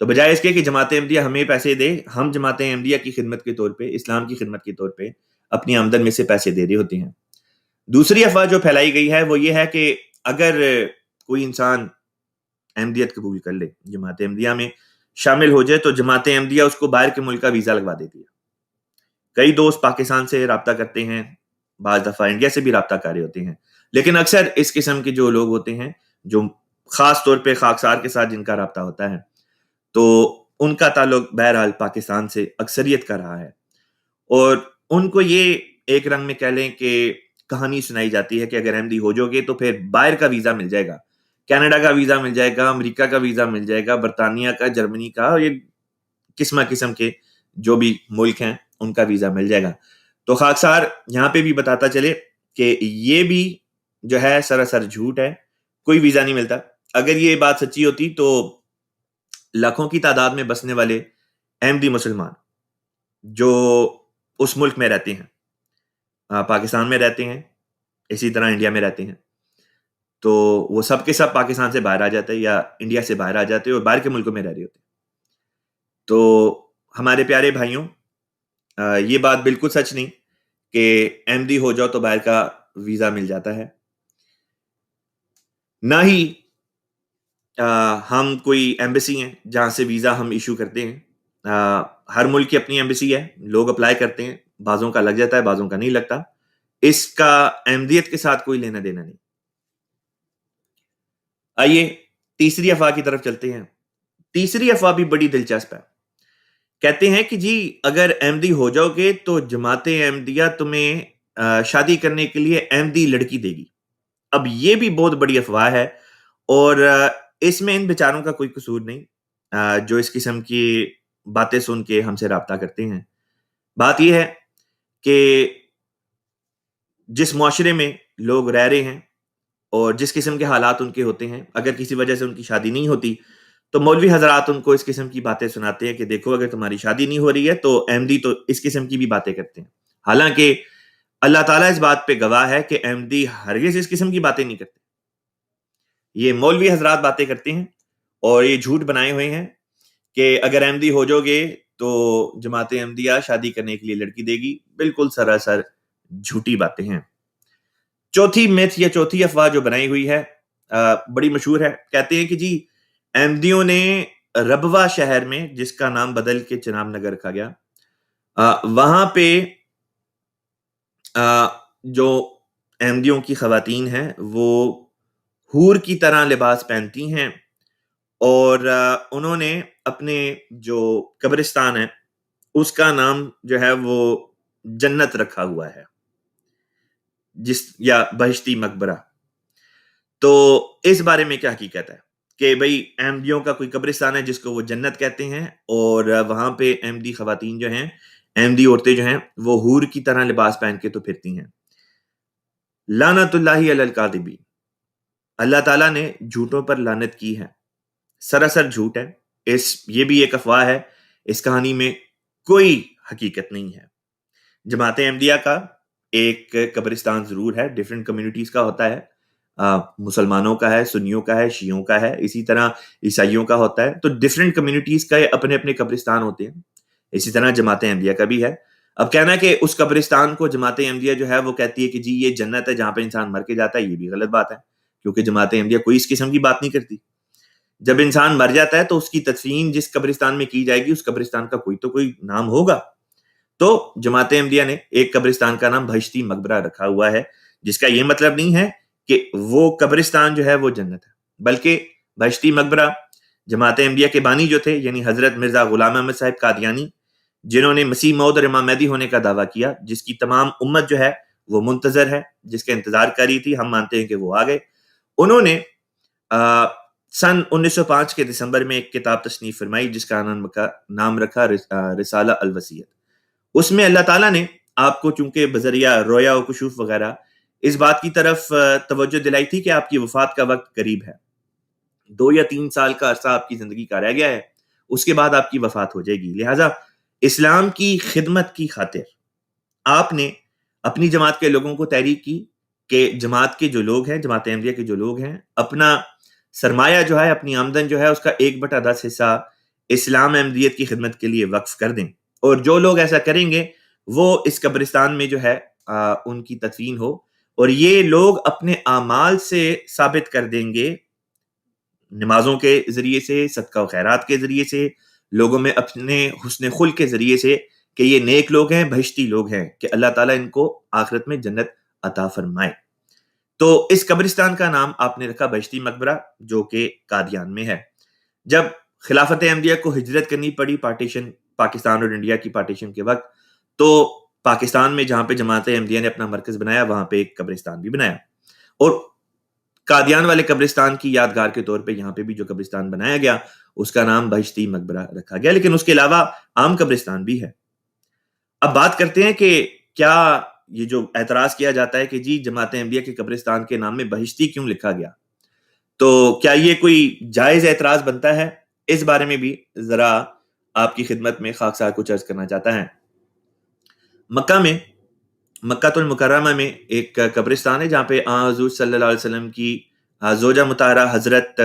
تو بجائے اس کے کہ جماعت احمدیہ ہمیں پیسے دے، ہم جماعت احمدیہ کی خدمت کے طور پہ، اسلام کی خدمت کے طور پہ اپنی آمدن میں سے پیسے دے رہے ہوتے ہیں۔ دوسری افواہ جو پھیلائی گئی ہے وہ یہ ہے کہ اگر کوئی انسان احمدیت قبول کر لے، جماعت احمدیہ میں شامل ہو جائے، تو جماعت احمدیہ اس کو باہر کے ملک کا ویزا لگوا دیتی ہے۔ کئی دوست پاکستان سے رابطہ کرتے ہیں، بعض دفعہ انڈیا سے بھی رابطہ کر رہے ہوتے ہیں، لیکن اکثر اس قسم کے جو لوگ ہوتے ہیں، جو خاص طور پہ خاکسار کے ساتھ جن کا رابطہ ہوتا ہے، تو ان کا تعلق بہرحال پاکستان سے اکثریت کا رہا ہے، اور ان کو یہ ایک رنگ میں کہہ لیں کہ کہانی سنائی جاتی ہے کہ اگر احمدی ہو جاؤ گے تو پھر باہر کا ویزا مل جائے گا، کینیڈا کا ویزا مل جائے گا، امریکہ کا ویزا مل جائے گا، برطانیہ کا، جرمنی کا، یہ قسم کے جو بھی ملک ہیں ان کا ویزا مل جائے گا۔ تو خاکسار یہاں پہ بھی بتاتا چلے کہ یہ بھی جو ہے سراسر جھوٹ ہے، کوئی ویزا نہیں ملتا۔ اگر یہ بات سچی ہوتی تو لاکھوں کی تعداد میں بسنے والے احمدی مسلمان جو اس ملک میں رہتے ہیں، پاکستان میں رہتے ہیں، اسی طرح انڈیا میں رہتے ہیں، تو وہ سب کے سب پاکستان سے باہر آ جاتے ہیں یا انڈیا سے باہر آ جاتے ہیں اور باہر کے ملکوں میں رہ رہے ہوتے ہیں۔ تو ہمارے پیارے بھائیوں، یہ بات بالکل سچ نہیں کہ احمدی ہو جاؤ تو باہر کا ویزا مل جاتا ہے، نہ ہی ہم کوئی ایمبیسی ہیں جہاں سے ویزا ہم ایشو کرتے ہیں۔ ہر ملک کی اپنی ایمبیسی ہے، لوگ اپلائی کرتے ہیں، بعضوں کا لگ جاتا ہے، بعضوں کا نہیں لگتا، اس کا احمدیت کے ساتھ کوئی لینا دینا نہیں۔ آئیے تیسری افواہ کی طرف چلتے ہیں۔ تیسری افواہ بھی بڑی دلچسپ ہے، کہتے ہیں کہ جی اگر احمدی ہو جاؤ گے تو جماعت احمدیہ تمہیں شادی کرنے کے لیے احمدی لڑکی دے گی۔ اب یہ بھی بہت بڑی افواہ ہے، اور اس میں ان بیچاروں کا کوئی قصور نہیں جو اس قسم کی باتیں سن کے ہم سے رابطہ کرتے ہیں۔ بات یہ ہے کہ جس معاشرے میں لوگ رہ رہے ہیں اور جس قسم کے حالات ان کے ہوتے ہیں، اگر کسی وجہ سے ان کی شادی نہیں ہوتی تو مولوی حضرات ان کو اس قسم کی باتیں سناتے ہیں کہ دیکھو اگر تمہاری شادی نہیں ہو رہی ہے تو احمدی تو اس قسم کی بھی باتیں کرتے ہیں، حالانکہ اللہ تعالیٰ اس بات پہ گواہ ہے کہ احمدی ہرگز اس قسم کی باتیں نہیں کرتے۔ یہ مولوی حضرات باتیں کرتے ہیں اور یہ جھوٹ بنائے ہوئے ہیں کہ اگر احمدی ہو جاؤ گے تو جماعت احمدیہ شادی کرنے کے لیے لڑکی دے گی۔ بالکل سراسر جھوٹی باتیں ہیں۔ چوتھی میتھ یا چوتھی افواہ جو بنائی ہوئی ہے بڑی مشہور ہے، کہتے ہیں کہ جی احمدیوں نے ربوہ شہر میں، جس کا نام بدل کے چناب نگر رکھا گیا، وہاں پہ جو احمدیوں کی خواتین ہیں وہ حور کی طرح لباس پہنتی ہیں، اور انہوں نے اپنے جو قبرستان ہے اس کا نام جو ہے وہ جنت رکھا ہوا ہے، یا بہشتی مقبرہ۔ تو اس بارے میں کیا حقیقت ہے کہ بھئی احمدیوں کا کوئی قبرستان ہے جس کو وہ جنت کہتے ہیں، اور وہاں پہ احمدی خواتین جو ہیں، احمدی عورتیں جو ہیں، وہ حور کی طرح لباس پہن کے تو پھرتی ہیں۔ لعنت اللہ علی الکاذبین، اللہ تعالیٰ نے جھوٹوں پر لعنت کی ہے، سراسر جھوٹ ہے۔ یہ بھی ایک افواہ ہے، اس کہانی میں کوئی حقیقت نہیں ہے۔ جماعت احمدیہ کا ایک قبرستان ضرور ہے، ڈیفرنٹ کمیونٹیز کا ہوتا ہے، مسلمانوں کا ہے، سنیوں کا ہے، شیعوں کا ہے، اسی طرح عیسائیوں کا ہوتا ہے، تو ڈیفرنٹ کمیونٹیز کا اپنے اپنے قبرستان ہوتے ہیں، اسی طرح جماعت احمدیہ کا بھی ہے۔ اب کہنا کہ اس قبرستان کو جماعت احمدیہ جو ہے وہ کہتی ہے کہ جی یہ جنت ہے جہاں پہ انسان مر کے جاتا ہے، یہ بھی غلط بات ہے، کیونکہ جماعت احمدیہ کوئی اس قسم کی بات نہیں کرتی۔ جب انسان مر جاتا ہے تو اس کی تدفین جس قبرستان میں کی جائے گی، اس قبرستان کا کوئی تو کوئی نام ہوگا۔ تو جماعت احمدیہ نے ایک قبرستان کا نام بہشتی مقبرہ رکھا ہوا ہے، جس کا یہ مطلب نہیں ہے کہ وہ قبرستان جو ہے وہ جنت ہے، بلکہ بہشتی مقبرہ جماعت احمدیہ کے بانی جو تھے، یعنی حضرت مرزا غلام احمد صاحب قادیانی، جنہوں نے مسیح موعود اور امام مہدی ہونے کا دعویٰ کیا، جس کی تمام امت جو ہے وہ منتظر ہے، جس کا انتظار کر رہی تھی، ہم مانتے ہیں کہ وہ آ گئے۔ انہوں نے سن 1905 کے دسمبر میں ایک کتاب تصنیف فرمائی جس کا نام رکھا رسالہ الوصیت۔ اس میں اللہ تعالیٰ نے آپ کو چونکہ بذریعہ رویا و کشوف وغیرہ اس بات کی طرف توجہ دلائی تھی کہ آپ کی وفات کا وقت قریب ہے، 2 یا 3 سال کا عرصہ آپ کی زندگی کا رہ گیا ہے، اس کے بعد آپ کی وفات ہو جائے گی، لہٰذا اسلام کی خدمت کی خاطر آپ نے اپنی جماعت کے لوگوں کو تحریک کی کہ جماعت کے جو لوگ ہیں، جماعت احمدیہ کے جو لوگ ہیں، اپنا سرمایہ جو ہے، اپنی آمدن جو ہے، اس کا 1/10 حصہ اسلام احمدیت کی خدمت کے لیے وقف کر دیں، اور جو لوگ ایسا کریں گے وہ اس قبرستان میں جو ہے ان کی تدفین ہو، اور یہ لوگ اپنے اعمال سے ثابت کر دیں گے، نمازوں کے ذریعے سے، صدقہ و خیرات کے ذریعے سے، لوگوں میں اپنے حسن خلق کے ذریعے سے، کہ یہ نیک لوگ ہیں، بہشتی لوگ ہیں، کہ اللہ تعالیٰ ان کو آخرت میں جنت عطا فرمائے۔ تو اس قبرستان کا نام آپ نے رکھا بہشتی مقبرہ، جو کہ قادیان میں ہے۔ جب خلافت احمدیہ کو ہجرت کرنی پڑی پاکستان اور انڈیا کی پارٹیشن کے وقت، تو پاکستان میں جہاں پہ جماعت احمدیہ نے اپنا مرکز بنایا، وہاں پہ ایک قبرستان بھی بنایا، اور قادیان والے قبرستان کی یادگار کے طور پہ یہاں پہ بھی جو قبرستان بنایا گیا اس کا نام بہشتی مقبرہ رکھا گیا، لیکن اس کے علاوہ عام قبرستان بھی ہے۔ اب بات کرتے ہیں کہ کیا یہ جو اعتراض کیا جاتا ہے کہ جی جماعت احمدیہ کے قبرستان کے نام میں بہشتی کیوں لکھا گیا، تو کیا یہ کوئی جائز اعتراض بنتا ہے؟ اس بارے میں بھی ذرا آپ کی خدمت میں خاکسار کچھ عرض کرنا چاہتا ہے۔ مکہ المکرمہ میں ایک قبرستان ہے جہاں پہ حضور صلی اللہ علیہ وسلم کی زوجہ مطہرہ حضرت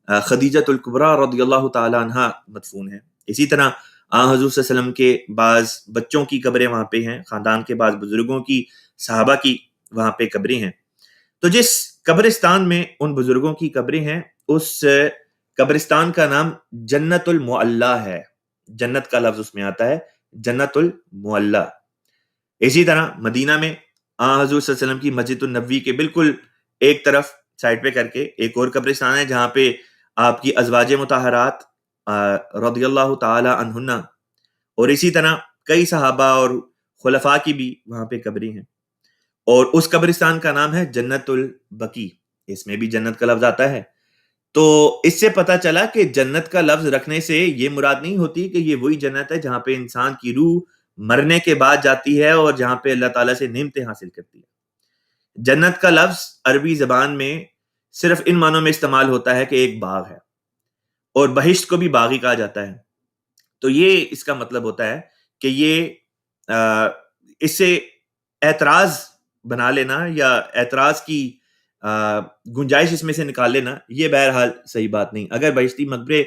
خدیجۃ الکبریٰ رضی اللہ تعالی عنہا مدفون ہیں۔ اسی طرح حضور صلی اللہ علیہ وسلم کے بعض بچوں کی قبریں وہاں پہ ہیں، خاندان کے بعض بزرگوں کی، صحابہ کی وہاں پہ قبریں ہیں۔ تو جس قبرستان میں ان بزرگوں کی قبریں ہیں، اس قبرستان کا نام جنت المعلیٰ ہے۔ جنت کا لفظ اس میں آتا ہے، جنت المعلیٰ۔ اسی طرح مدینہ میں حضور صلی اللہ علیہ وسلم کی مسجد النبوی کے بالکل ایک طرف سائڈ پہ کر کے ایک اور قبرستان ہے جہاں پہ آپ کی ازواج مطہرات رضی اللہ تعالی عنہن اور اسی طرح کئی صحابہ اور خلفاء کی بھی وہاں پہ قبریں ہیں، اور اس قبرستان کا نام ہے جنت البقیع، اس میں بھی جنت کا لفظ آتا ہے۔ تو اس سے پتہ چلا کہ جنت کا لفظ رکھنے سے یہ مراد نہیں ہوتی کہ یہ وہی جنت ہے جہاں پہ انسان کی روح مرنے کے بعد جاتی ہے اور جہاں پہ اللہ تعالیٰ سے نعمتیں حاصل کرتی ہے۔ جنت کا لفظ عربی زبان میں صرف ان معنوں میں استعمال ہوتا ہے کہ ایک باغ ہے، اور بہشت کو بھی باغ ہی کہا جاتا ہے۔ تو یہ اس کا مطلب ہوتا ہے کہ یہ اس سے اعتراض بنا لینا یا اعتراض کی گنجائش اس میں سے نکال لینا، یہ بہرحال صحیح بات نہیں۔ اگر بہشتی مقبرے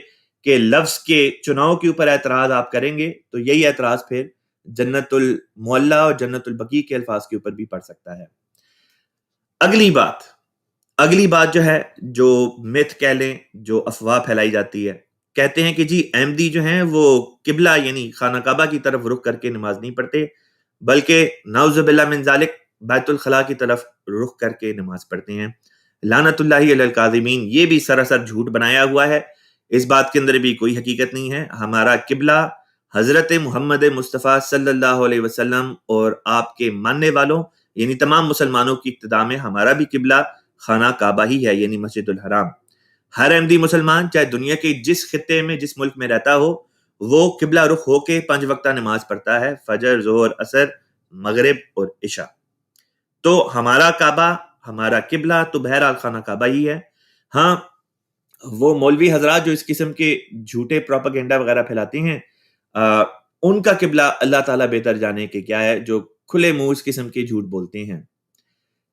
کے لفظ کے چناؤ کے اوپر اعتراض آپ کریں گے تو یہی اعتراض پھر جنت المعلیٰ اور جنت البقیع کے الفاظ کے اوپر بھی پڑ سکتا ہے۔ اگلی بات جو ہے، جو میتھ کہہ لیں، جو افواہ پھیلائی جاتی ہے، کہتے ہیں کہ جی احمدی جو ہیں وہ قبلہ یعنی خانہ کعبہ کی طرف رخ کر کے نماز نہیں پڑھتے، بلکہ نعوذ باللہ من ذالک بیت الخلاء کی طرف رخ کر کے نماز پڑھتے ہیں۔ لعنت اللہ علی الکاذبین، یہ بھی سراسر جھوٹ بنایا ہوا ہے، اس بات کے اندر بھی کوئی حقیقت نہیں ہے۔ ہمارا قبلہ حضرت محمد مصطفیٰ صلی اللہ علیہ وسلم اور آپ کے ماننے والوں یعنی تمام مسلمانوں کی ابتدا میں ہمارا بھی قبلہ خانہ کعبہ ہی ہے، یعنی مسجد الحرام۔ ہر احمدی مسلمان چاہے دنیا کے جس خطے میں جس ملک میں رہتا ہو، وہ قبلہ رخ ہو کے 5 وقتہ نماز پڑھتا ہے، فجر، ظہر، عصر، مغرب اور عشاء۔ تو ہمارا کعبہ، ہمارا قبلہ تو بہرحال خانہ کعبہ ہی ہے۔ ہاں، وہ مولوی حضرات جو اس قسم کے جھوٹے پروپیگنڈا وغیرہ پھیلاتے ہیں، ان کا قبلہ اللہ تعالیٰ بہتر جانے کہ کیا ہے، جو کھلے منہ اس قسم کے جھوٹ بولتے ہیں۔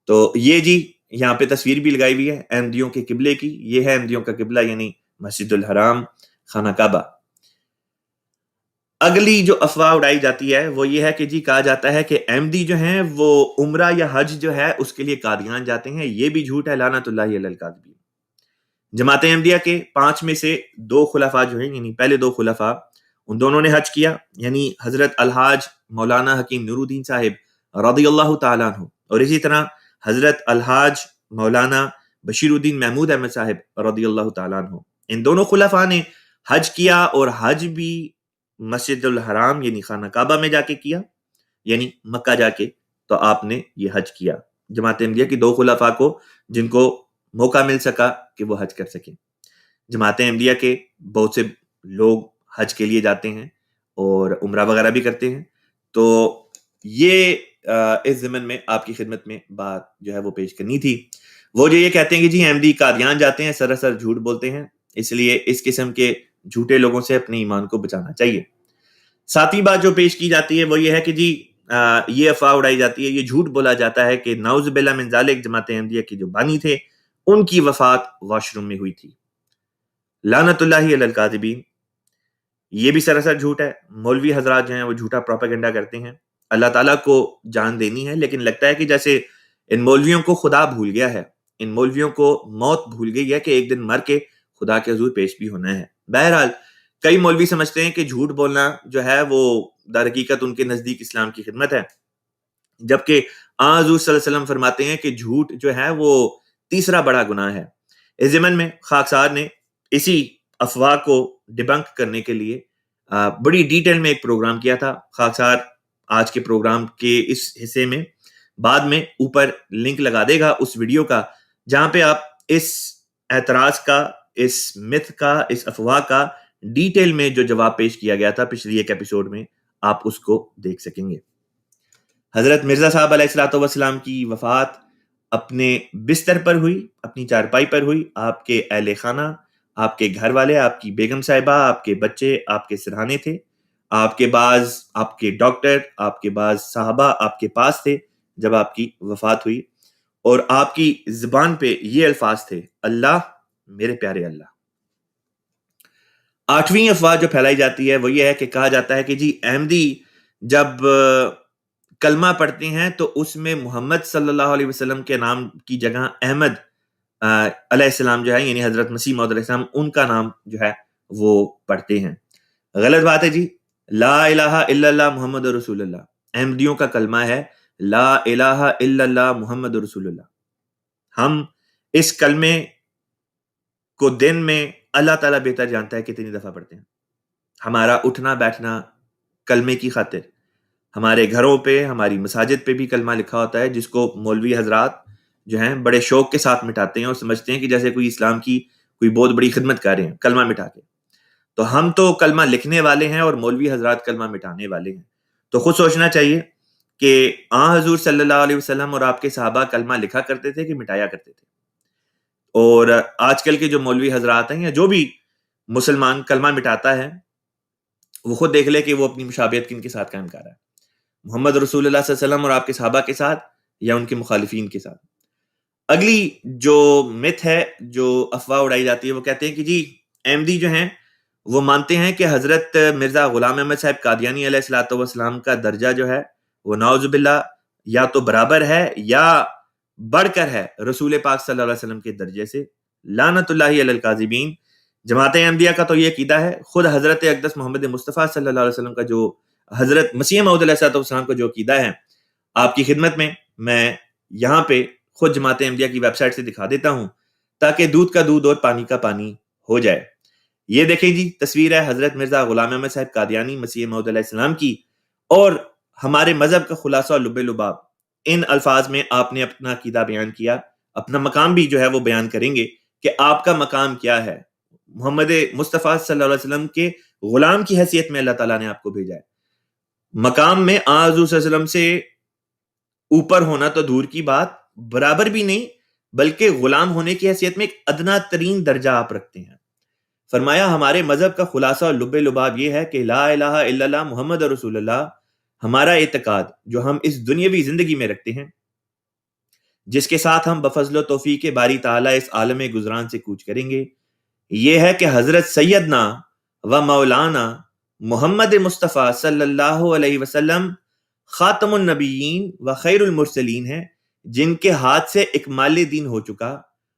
تو یہ جی یہاں پہ تصویر بھی لگائی ہوئی ہے احمدیوں کے قبلے کی، یہ ہے احمدیوں کا قبلہ یعنی مسجد الحرام، خانہ کعبہ۔ اگلی جو افواہ اڑائی جاتی ہے وہ یہ ہے کہ جی کہا جاتا ہے کہ احمدی جو ہیں وہ عمرہ یا حج جو ہے اس کے لیے قادیان جاتے ہیں، یہ بھی جھوٹ ہے، لعنت اللہ علی الکاذبین۔ جماعت احمدیہ کے 5 میں سے 2 خلفاء جو ہیں، یعنی پہلے 2 خلفاء، ان دونوں نے حج کیا، یعنی حضرت الحاج مولانا حکیم نور الدین صاحب رضی اللہ تعالیٰ عنہ، اور اسی طرح حضرت الحاج مولانا بشیر الدین محمود احمد صاحب رضی اللہ تعالیٰ عنہ۔ ان دونوں خلفاء نے حج کیا، اور حج بھی مسجد الحرام یعنی خانہ کعبہ میں جا کے کیا، یعنی مکہ جا کے۔ تو آپ نے یہ حج کیا، جماعت احمدیہ کی 2 خلفاء کو جن کو موقع مل سکا کہ وہ حج کر سکیں۔ جماعت احمدیہ کے بہت سے لوگ حج کے لیے جاتے ہیں اور عمرہ وغیرہ بھی کرتے ہیں۔ تو یہ اس ضمن میں آپ کی خدمت میں بات جو ہے وہ پیش کرنی تھی۔ وہ جو یہ کہتے ہیں کہ جی احمدی قادیان جاتے ہیں، سراسر جھوٹ بولتے ہیں، اس لیے اس قسم کے جھوٹے لوگوں سے اپنے ایمان کو بچانا چاہیے۔ ساتھی بات جو پیش کی جاتی ہے وہ یہ ہے کہ جی یہ افواہ اڑائی جاتی ہے، یہ جھوٹ بولا جاتا ہے کہ نعوذ باللہ من ذالک جماعت احمدیہ کے جو بانی تھے ان کی وفات واش روم میں ہوئی تھی۔ لعنت اللہ علی الکاذبین۔ یہ بھی سراسر جھوٹ ہے. مولوی حضرات جو ہیں وہ جھوٹا پروپیگنڈا کرتے ہیں. اللہ تعالیٰ کو جان دینی ہے، لیکن لگتا ہے کہ جیسے ان مولویوں کو خدا بھول گیا ہے، ان مولویوں کو موت بھول گئی ہے کہ ایک دن مر کے خدا کے حضور پیش بھی ہونا ہے. بہرحال کئی مولوی سمجھتے ہیں کہ جھوٹ بولنا جو ہے وہ در حقیقت ان کے نزدیک اسلام کی خدمت ہے، جبکہ حضور صلی اللہ علیہ وسلم فرماتے ہیں کہ جھوٹ جو ہے وہ تیسرا بڑا گناہ ہے. اس ضمن میں خاکسار نے اسی افواہ کو ڈیبنک کرنے کے لیے بڑی ڈیٹیل میں ایک پروگرام کیا تھا. خاکسار آج کے پروگرام کے اس حصے میں بعد میں اوپر لنک لگا دے گا اس ویڈیو کا، جہاں پہ آپ اس اعتراض کا، اس متھ کا، اس افواہ کا ڈیٹیل میں جو جواب پیش کیا گیا تھا پچھلی ایک ایپیسوڈ میں، آپ اس کو دیکھ سکیں گے. حضرت مرزا صاحب علیہ الصلوۃ والسلام کی وفات اپنے بستر پر ہوئی، اپنی چارپائی پر ہوئی. آپ کے اہل خانہ، آپ کے گھر والے، آپ کی بیگم صاحبہ، آپ کے بچے آپ کے سرہانے تھے. آپ کے بعض آپ کے ڈاکٹر، آپ کے بعض صحابہ آپ کے پاس تھے جب آپ کی وفات ہوئی، اور آپ کی زبان پہ یہ الفاظ تھے: اللہ، میرے پیارے اللہ. 8ویں افواہ جو پھیلائی جاتی ہے وہ یہ ہے کہ کہا جاتا ہے کہ جی احمدی جب کلمہ پڑھتے ہیں تو اس میں محمد صلی اللہ علیہ وسلم کے نام کی جگہ احمد علیہ السلام جو ہے، یعنی حضرت مسیح موعود علیہ السلام، ان کا نام جو ہے وہ پڑھتے ہیں. غلط بات ہے جی. لا الہ الا اللہ محمد رسول اللہ احمدیوں کا کلمہ ہے، لا الہ الا اللہ محمد رسول اللہ. ہم اس کلمے کو دن میں اللہ تعالیٰ بہتر جانتا ہے کتنی دفعہ پڑھتے ہیں. ہمارا اٹھنا بیٹھنا کلمے کی خاطر، ہمارے گھروں پہ، ہماری مساجد پہ بھی کلمہ لکھا ہوتا ہے، جس کو مولوی حضرات جو ہیں بڑے شوق کے ساتھ مٹاتے ہیں اور سمجھتے ہیں کہ جیسے کوئی اسلام کی کوئی بہت بڑی خدمت کر رہے ہیں کلمہ مٹا کے. تو ہم تو کلمہ لکھنے والے ہیں اور مولوی حضرات کلمہ مٹانے والے ہیں. تو خود سوچنا چاہیے کہ حضور صلی اللہ علیہ وسلم اور آپ کے صحابہ کلمہ لکھا کرتے تھے کہ مٹایا کرتے تھے. اور آج کل کے جو مولوی حضرات ہیں یا جو بھی مسلمان کلمہ مٹاتا ہے، وہ خود دیکھ لے کہ وہ اپنی مشابہت کن کے ساتھ قائم کر رہا ہے، محمد رسول اللہ صلی اللہ علیہ وسلم اور آپ کے صحابہ کے ساتھ یا ان کے مخالفین کے ساتھ. اگلی جو مت ہے، جو افواہ اڑائی جاتی ہے، وہ کہتے ہیں کہ جی احمدی جو ہیں وہ مانتے ہیں کہ حضرت مرزا غلام احمد صاحب قادیانی علیہ الصلوۃ والسلام کا درجہ جو ہے وہ نعوذ باللہ یا تو برابر ہے یا بڑھ کر ہے رسول پاک صلی اللہ علیہ وسلم کے درجے سے. لعنت اللہ علی الکاذبین. جماعت احمدیہ کا تو یہ عقیدہ ہے. خود حضرت اقدس محمد مصطفیٰ صلی اللہ علیہ وسلم کا جو، حضرت مسیح موعود علیہ السلام کا جو عقیدہ ہے، آپ کی خدمت میں یہاں پہ خود جماعت احمدیہ کی ویب سائٹ سے دکھا دیتا ہوں تاکہ دودھ کا دودھ اور پانی کا پانی ہو جائے. یہ دیکھیں جی، تصویر ہے حضرت مرزا غلام احمد صاحب قادیانی مسیح موعود علیہ السلام کی، اور ہمارے مذہب کا خلاصہ اور لب لباب. ان الفاظ میں آپ نے اپنا عقیدہ بیان کیا، اپنا مقام بھی جو ہے وہ بیان کریں گے کہ آپ کا مقام کیا ہے. محمد مصطفیٰ صلی اللہ علیہ وسلم کے غلام کی حیثیت میں اللہ تعالیٰ نے آپ کو بھیجا ہے. مقام میں حضور صلی اللہ علیہ وسلم سے اوپر ہونا تو دور کی بات، برابر بھی نہیں، بلکہ غلام ہونے کی حیثیت میں ایک ادنا ترین درجہ آپ رکھتے ہیں. فرمایا ہمارے مذہب کا خلاصہ اور لب لباب یہ ہے کہ لا الہ الا اللہ محمد رسول اللہ ہمارا اعتقاد جو ہم اس دنیاوی زندگی میں رکھتے ہیں، جس کے ساتھ ہم بفضل و توفیق باری تعالیٰ اس عالم گزران سے کوچ کریں گے، یہ ہے کہ حضرت سیدنا و مولانا محمد مصطفیٰ صلی اللہ علیہ وسلم خاتم النبیین و خیر المرسلین ہیں، جن کے ہاتھ سے اکمال دین ہو چکا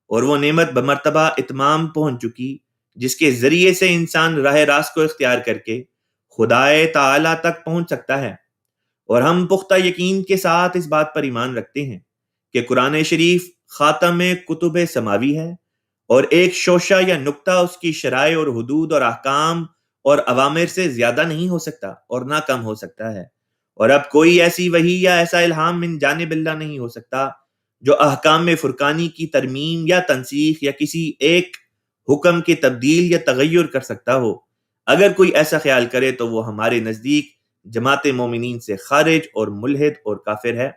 اور وہ نعمت بمرتبہ اتمام پہنچ چکی، جس کے ذریعے سے انسان راہ راست کو اختیار کر کے خدائے تعالیٰ تک پہنچ سکتا ہے. اور ہم پختہ یقین کے ساتھ اس بات پر ایمان رکھتے ہیں کہ قرآن شریف خاتم کتب سماوی ہے، اور ایک شوشہ یا نقطہ اس کی شرائع اور حدود اور احکام اور اوامر سے زیادہ نہیں ہو سکتا اور نہ کم ہو سکتا ہے. اور اب کوئی ایسی وحی یا ایسا الہام من جانب اللہ نہیں ہو سکتا جو احکام میں فرقانی کی ترمیم یا تنسیخ یا کسی ایک حکم کی تبدیل یا تغیر کر سکتا ہو. اگر کوئی ایسا خیال کرے تو وہ ہمارے نزدیک جماعت مومنین سے خارج اور ملحد اور کافر ہے.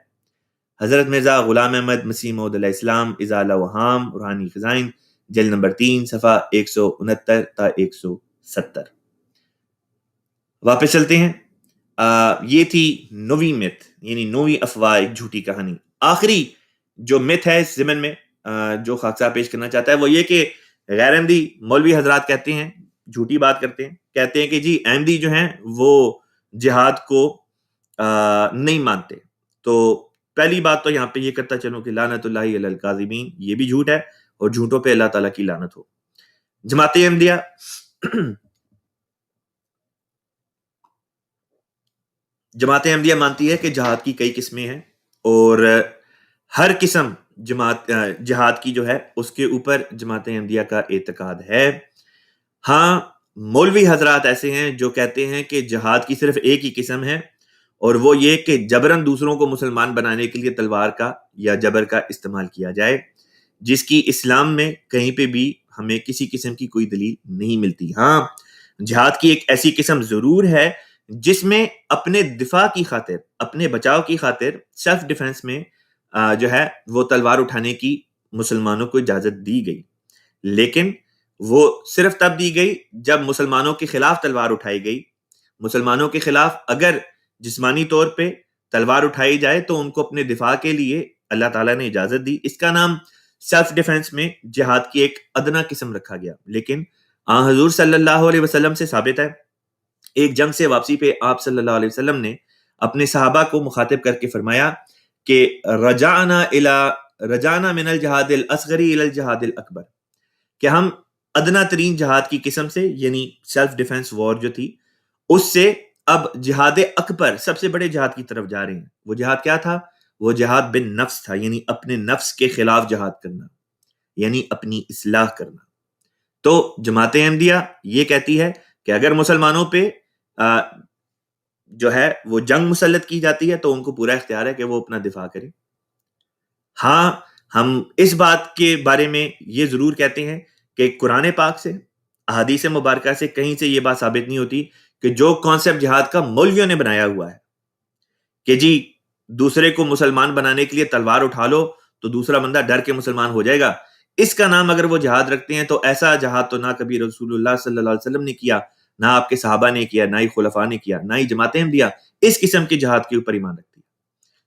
حضرت مرزا غلام احمد مسیح موعود علیہ السلام ازالہ وہام روحانی خزائن، جلد نمبر 3 صفحہ 169 تا 170. واپس چلتے ہیں. یہ تھی نویں مت، یعنی نویں افواہ، ایک جھوٹی کہانی. آخری جو مت ہے اس ضمن میں جو خاکسار پیش کرنا چاہتا ہے وہ یہ کہ غیر احمدی مولوی حضرات کہتے ہیں جھوٹی بات کرتے ہیں، کہتے ہیں کہ جی احمدی جو ہیں وہ جہاد کو نہیں مانتے. تو پہلی بات تو یہاں پہ یہ کرتا چلوں کہ لعنت اللہ علی الکاذبین، یہ بھی جھوٹ ہے اور جھوٹوں پہ اللہ تعالیٰ کی لعنت ہو. جماعت احمدیہ جماعت احمدیہ مانتی ہے کہ جہاد کی کئی قسمیں ہیں اور ہر قسم جہاد کی جو ہے اس کے اوپر جماعت احمدیہ کا اعتقاد ہے. ہاں مولوی حضرات ایسے ہیں جو کہتے ہیں کہ جہاد کی صرف ایک ہی قسم ہے اور وہ یہ کہ جبراً دوسروں کو مسلمان بنانے کے لیے تلوار کا یا جبر کا استعمال کیا جائے، جس کی اسلام میں کہیں پہ بھی ہمیں کسی قسم کی کوئی دلیل نہیں ملتی. ہاں جہاد کی ایک ایسی قسم ضرور ہے جس میں اپنے دفاع کی خاطر، اپنے بچاؤ کی خاطر، سیلف ڈیفنس میں جو ہے وہ تلوار اٹھانے کی مسلمانوں کو اجازت دی گئی، لیکن وہ صرف تب دی گئی جب مسلمانوں کے خلاف تلوار اٹھائی گئی. مسلمانوں کے خلاف اگر جسمانی طور پہ تلوار اٹھائی جائے تو ان کو اپنے دفاع کے لیے اللہ تعالیٰ نے اجازت دی. اس کا نام سیلف ڈیفنس میں جہاد کی ایک ادنا قسم رکھا گیا. لیکن حضور صلی اللہ علیہ وسلم سے ثابت ہے، ایک جنگ سے واپسی پہ آپ صلی اللہ علیہ وسلم نے اپنے صحابہ کو مخاطب کر کے فرمایا کہ رجعنا من الجہاد الاصغر الى الجہاد الاکبر، کہ ہم ادنا ترین جہاد کی قسم سے یعنی سیلف ڈیفنس وار جو تھی اس سے اب جہاد اکبر سب سے بڑے جہاد کی طرف جا رہے ہیں. وہ جہاد کیا تھا؟ وہ جہاد بن نفس تھا، یعنی اپنے نفس کے خلاف جہاد کرنا، یعنی اپنی اصلاح کرنا. تو جماعت احمدیہ یہ کہتی ہے کہ اگر مسلمانوں پہ جو ہے وہ جنگ مسلط کی جاتی ہے تو ان کو پورا اختیار ہے کہ وہ اپنا دفاع کریں. ہاں ہم اس بات کے بارے میں یہ ضرور کہتے ہیں کہ قرآن پاک سے، احادیث مبارکہ سے کہیں سے یہ بات ثابت نہیں ہوتی کہ جو کانسیپٹ جہاد کا مولویوں نے بنایا ہوا ہے کہ جی دوسرے کو مسلمان بنانے کے لیے تلوار اٹھا لو تو دوسرا بندہ ڈر کے مسلمان ہو جائے گا، اس کا نام اگر وہ جہاد رکھتے ہیں تو ایسا جہاد تو نہ کبھی رسول اللہ صلی اللہ علیہ وسلم نے کیا، نہ آپ کے صحابہ نے کیا، نہ ہی خلفاء نے کیا، نہ ہی جماعت احمدیہ اس قسم کے جہاد کے اوپر ایمان رکھتی ہے.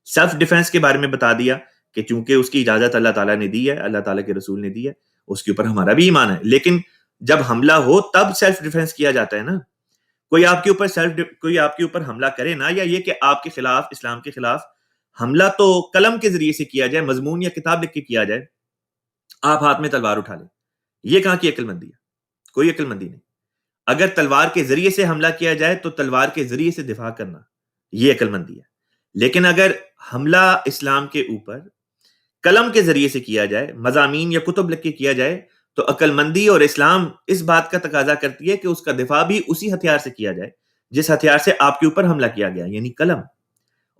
سیلف ڈیفنس کے بارے میں بتا دیا کہ چونکہ اس کی اجازت اللہ تعالیٰ نے دی ہے، اللہ تعالیٰ کے رسول نے دی ہے، اس کے اوپر ہمارا بھی ایمان ہے. لیکن جب حملہ ہو تب سیلف ڈیفنس کیا جاتا ہے نا. کوئی آپ کے اوپر حملہ کرے نا، یا یہ کہ آپ کے خلاف، اسلام کے خلاف حملہ تو قلم کے ذریعے سے کیا جائے، مضمون یا کتاب لکھ کے کیا جائے، آپ ہاتھ میں تلوار اٹھا لیں، یہ کہاں کی عقل مندی ہے؟ کوئی عقل مندی نہیں. اگر تلوار کے ذریعے سے حملہ کیا جائے تو تلوار کے ذریعے سے دفاع کرنا، یہ عقل مندی ہے. لیکن اگر حملہ اسلام کے اوپر قلم کے ذریعے سے کیا جائے، مضامین یا کتب لکھ کے کیا جائے، تو عقل مندی اور اسلام اس بات کا تقاضا کرتی ہے کہ اس کا دفاع بھی اسی ہتھیار سے کیا جائے جس ہتھیار سے آپ کے اوپر حملہ کیا گیا، یعنی قلم.